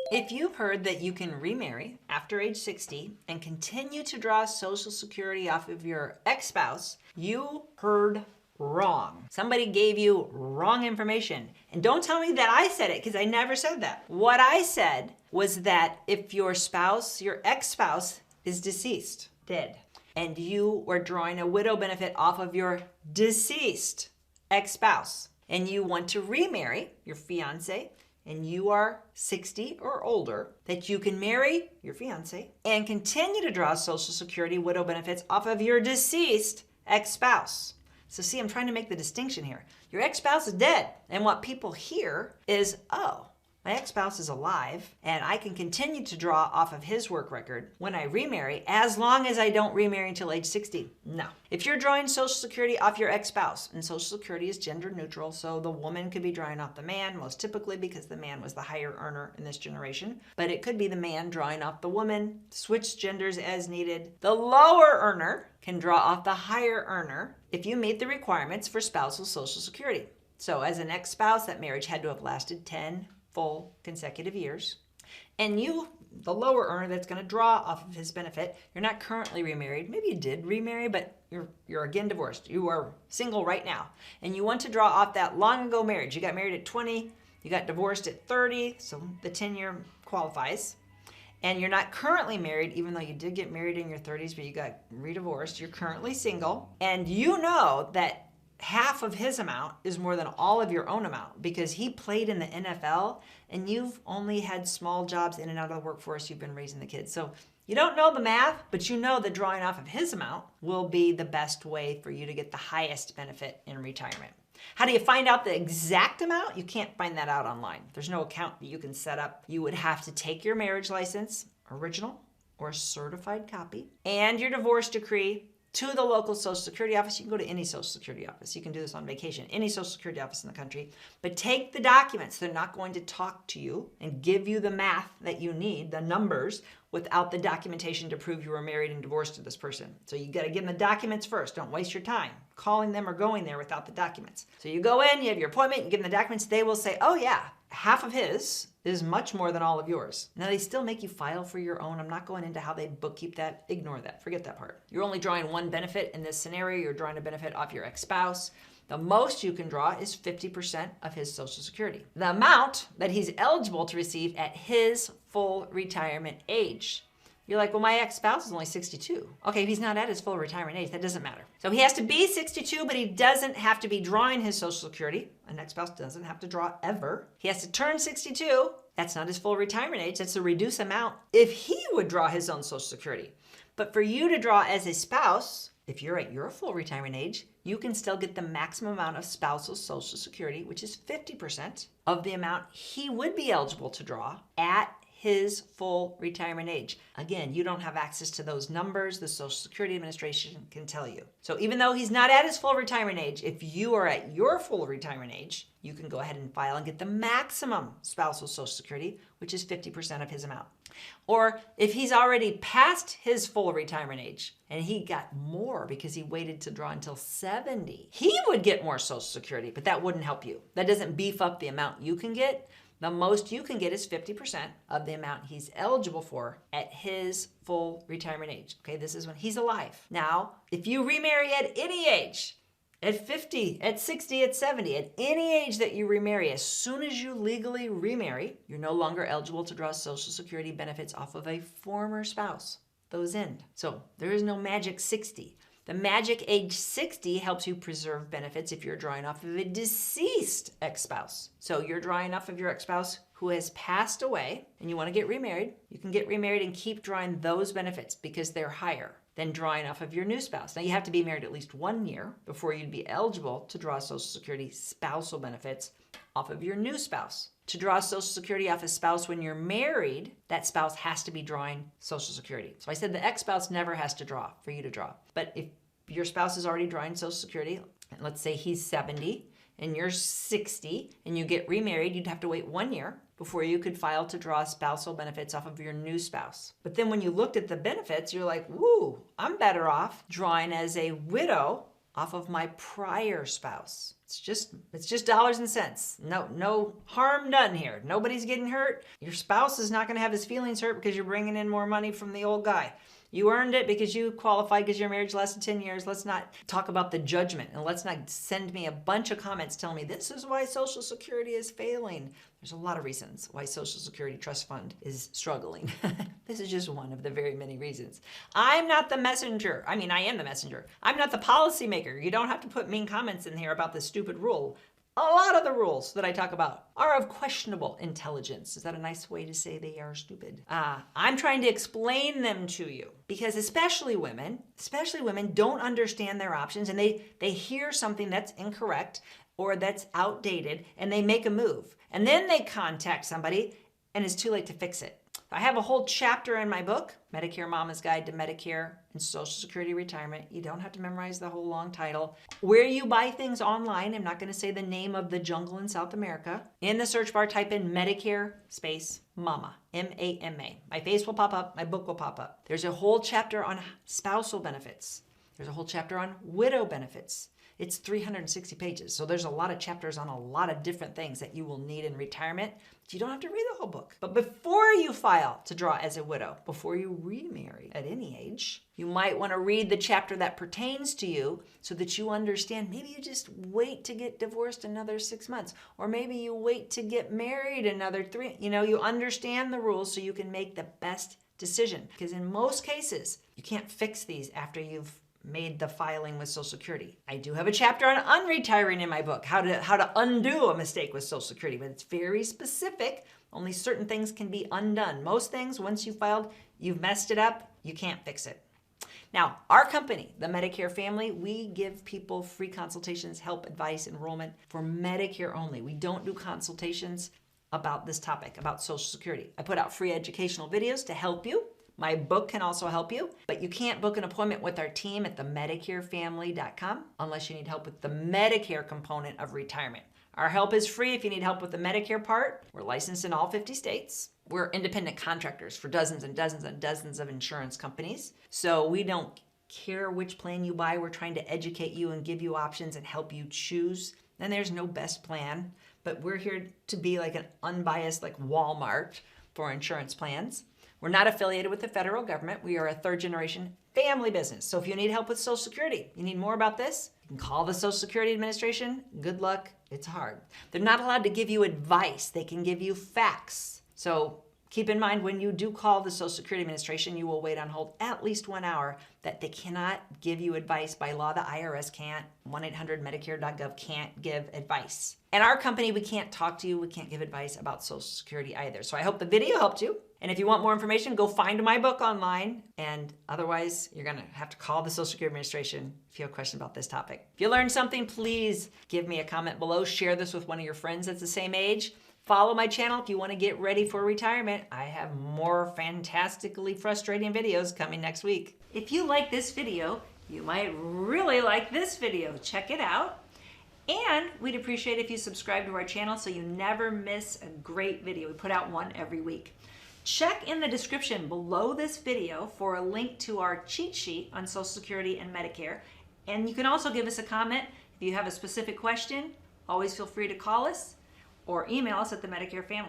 If you've heard that you can remarry after age 60 and continue to draw Social Security off of your ex-spouse, you heard wrong. Somebody gave you wrong information. And don't tell me that I said it, because I never said that. What I said was that if your spouse, your ex-spouse, is deceased, dead, and you were drawing a widow benefit off of your deceased ex-spouse, and you want to remarry your fiance, and you are 60 or older, that you can marry your fiance and continue to draw Social Security widow benefits off of your deceased ex-spouse. So see, I'm trying to make the distinction here. Your ex-spouse is dead, and what people hear is, oh, my ex-spouse is alive, and I can continue to draw off of his work record when I remarry, as long as I don't remarry until age 60. No. If you're drawing Social Security off your ex-spouse, and Social Security is gender neutral, so the woman could be drawing off the man, most typically because the man was the higher earner in this generation, but it could be the man drawing off the woman, switch genders as needed. The lower earner can draw off the higher earner if you meet the requirements for spousal Social Security. So as an ex-spouse, that marriage had to have lasted 10 full consecutive years. And you, the lower earner that's going to draw off of his benefit, you're not currently remarried. Maybe you did remarry, but you're again divorced. You are single right now. And you want to draw off that long ago marriage. You got married at 20, you got divorced at 30, so the 10-year qualifies. And you're not currently married, even though you did get married in your 30s, but you got redivorced. You're currently single. And you know that half of his amount is more than all of your own amount because he played in the NFL and you've only had small jobs in and out of the workforce. You've been raising the kids. So you don't know the math, but you know that drawing off of his amount will be the best way for you to get the highest benefit in retirement. How do you find out the exact amount? You can't find that out online. There's no account that you can set up. You would have to take your marriage license, original or certified copy, and your divorce decree to the local Social Security office. You can go to any Social Security office. You can do this on vacation, any Social Security office in the country. But take the documents. They're not going to talk to you and give you the math that you need, the numbers, without the documentation to prove you were married and divorced to this person. So you got to give them the documents first. Don't waste your time calling them or going there without the documents. So you go in, you have your appointment, you give them the documents. They will say, oh yeah, half of his is much more than all of yours. Now they still make you file for your own. I'm not going into how they bookkeep that. Ignore that. Forget that part. You're only drawing one benefit in this scenario. You're drawing a benefit off your ex-spouse. The most you can draw is 50% of his Social Security. The amount that he's eligible to receive at his full retirement age. You're like, well, my ex-spouse is only 62. Okay, if he's not at his full retirement age, that doesn't matter. So he has to be 62, but he doesn't have to be drawing his Social Security. An ex-spouse doesn't have to draw ever. He has to turn 62. That's not his full retirement age. That's a reduced amount if he would draw his own Social Security. But for you to draw as a spouse, if you're at your full retirement age, you can still get the maximum amount of spousal Social Security, which is 50% of the amount he would be eligible to draw at his full retirement age. Again, you don't have access to those numbers. The Social Security Administration can tell you. So even though he's not at his full retirement age, if you are at your full retirement age, you can go ahead and file and get the maximum spousal Social Security, which is 50% of his amount. Or if he's already past his full retirement age and he got more because he waited to draw until 70, he would get more Social Security, but that wouldn't help you. That doesn't beef up the amount you can get. The most you can get is 50% of the amount he's eligible for at his full retirement age. Okay, this is when he's alive. Now, if you remarry at any age, at 50, at 60, at 70, at any age that you remarry, as soon as you legally remarry, you're no longer eligible to draw Social Security benefits off of a former spouse. Those end. So there is no magic 60. The magic age 60 helps you preserve benefits if you're drawing off of a deceased ex-spouse. So you're drawing off of your ex-spouse who has passed away and you want to get remarried. You can get remarried and keep drawing those benefits because they're higher than drawing off of your new spouse. Now you have to be married at least 1 year before you'd be eligible to draw Social Security spousal benefits off of your new spouse. To draw Social Security off a spouse when you're married, that spouse has to be drawing Social Security. So I said the ex-spouse never has to draw for you to draw. But if your spouse is already drawing Social Security, and let's say he's 70 and you're 60 and you get remarried, you'd have to wait 1 year before you could file to draw spousal benefits off of your new spouse. But then when you looked at the benefits, you're like, woo, I'm better off drawing as a widow off of my prior spouse. It's just dollars and cents. No harm done here. Nobody's getting hurt. Your spouse is not going to have his feelings hurt because you're bringing in more money from the old guy. You earned it because you qualified because your marriage lasted 10 years. Let's not talk about the judgment, and let's not send me a bunch of comments telling me this is why Social Security is failing. There's a lot of reasons why Social Security Trust Fund is struggling. This is just one of the very many reasons. I'm not the messenger. I mean, I am the messenger. I'm not the policymaker. You don't have to put mean comments in here about this stupid rule. A lot of the rules that I talk about are of questionable intelligence. Is that a nice way to say they are stupid? I'm trying to explain them to you because especially women don't understand their options, and they hear something that's incorrect or that's outdated and they make a move. And then they contact somebody and it's too late to fix it. I have a whole chapter in my book, Medicare Mama's Guide to Medicare and Social Security Retirement. You don't have to memorize the whole long title. Where you buy things online, I'm not going to say the name of the jungle in South America. In the search bar, type in Medicare space Mama, M-A-M-A. My face will pop up, my book will pop up. There's a whole chapter on spousal benefits. There's a whole chapter on widow benefits. It's 360 pages. So there's a lot of chapters on a lot of different things that you will need in retirement. You don't have to read the whole book. But before you file to draw as a widow, before you remarry at any age, you might want to read the chapter that pertains to you so that you understand. Maybe you just wait to get divorced another 6 months, or maybe you wait to get married another 3. You understand the rules so you can make the best decision. Because in most cases, you can't fix these after you've made the filing with Social Security. I do have a chapter on unretiring in my book, how to undo a mistake with Social Security, but it's very specific. Only certain things can be undone. Most things, once you filed, you've messed it up, you can't fix it. Now, our company, the Medicare family, we give people free consultations, help, advice, enrollment for Medicare only. We don't do consultations about this topic, about Social Security. I put out free educational videos to help you. My book can also help you, but you can't book an appointment with our team at themedicarefamily.com unless you need help with the Medicare component of retirement. Our help is free if you need help with the Medicare part. We're licensed in all 50 states. We're independent contractors for dozens and dozens and dozens of insurance companies. So we don't care which plan you buy. We're trying to educate you and give you options and help you choose. And there's no best plan, but we're here to be like an unbiased, like Walmart for insurance plans. We're not affiliated with the federal government. We are a third-generation family business. So if you need help with Social Security, you need more about this, you can call the Social Security Administration. Good luck. It's hard. They're not allowed to give you advice. They can give you facts. So keep in mind, when you do call the Social Security Administration, you will wait on hold at least 1 hour, that they cannot give you advice by law. The IRS can't. 1-800-Medicare.gov can't give advice. And our company, we can't talk to you. We can't give advice about Social Security either. So I hope the video helped you. And if you want more information, go find my book online. And otherwise, you're going to have to call the Social Security Administration if you have a question about this topic. If you learned something, please give me a comment below. Share this with one of your friends that's the same age. Follow my channel if you want to get ready for retirement. I have more fantastically frustrating videos coming next week. If you like this video, you might really like this video. Check it out. And we'd appreciate if you subscribe to our channel so you never miss a great video. We put out one every week. Check in the description below this video for a link to our cheat sheet on Social Security and Medicare. And you can also give us a comment if you have a specific question. Always feel free to call us or email us at the Medicare Family.